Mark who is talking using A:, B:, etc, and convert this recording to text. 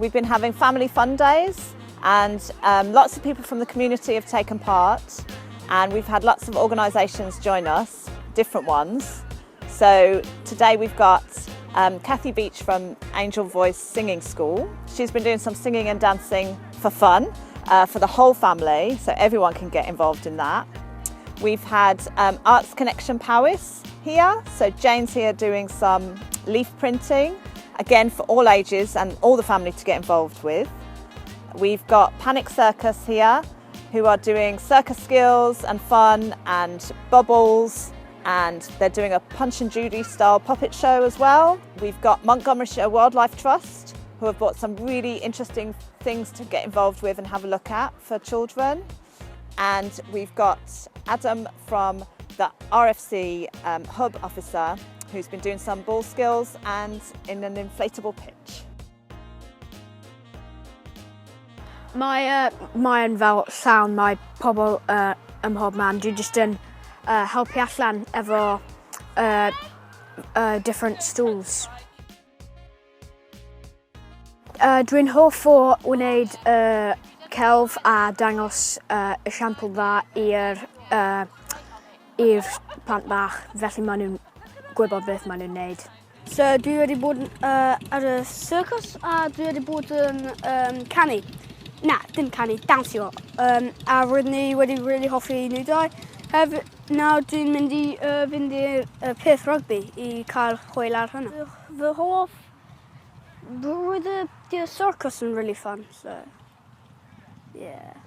A: We've been having family fun days and lots of people from the community have taken part, and we've had lots of organisations join us, different ones. So today we've got Kathy Beach from Angel Voice Singing School. She's been doing some singing and dancing for fun for the whole family, so everyone can get involved in that. We've had Arts Connection Powys here, so Jane's here doing some leaf printing, again for all ages and all the family to get involved with. We've got Panic Circus here, who are doing circus skills and fun and bubbles, and they're doing a Punch and Judy style puppet show as well. We've got Montgomeryshire Wildlife Trust, who have brought some really interesting things to get involved with and have a look at for children. And we've got Adam from the RFC hub officer, who's been doing some ball skills and in an inflatable pitch.
B: Mae'n fel llawn mae pobl ym mhob man. Dwi jyst yn helpu allan efo different stools. Dwi'n hoff o wneud celf a dangos esiampl dda i'r plant bach, felly maen nhw'n gwybod beth maen nhw'n wneud.
C: So dwi wedi bod ar y circus a dwi wedi bod yn canu. Na, dim canu, dawnsio. A roeddwn ni wedi really hoffi nwydau. Nawr dwi'n mynd i fynd i'r peth rygbi i cael hwyl ar hynny. Fy hoff, roedd y circus yn really fun, so yeah.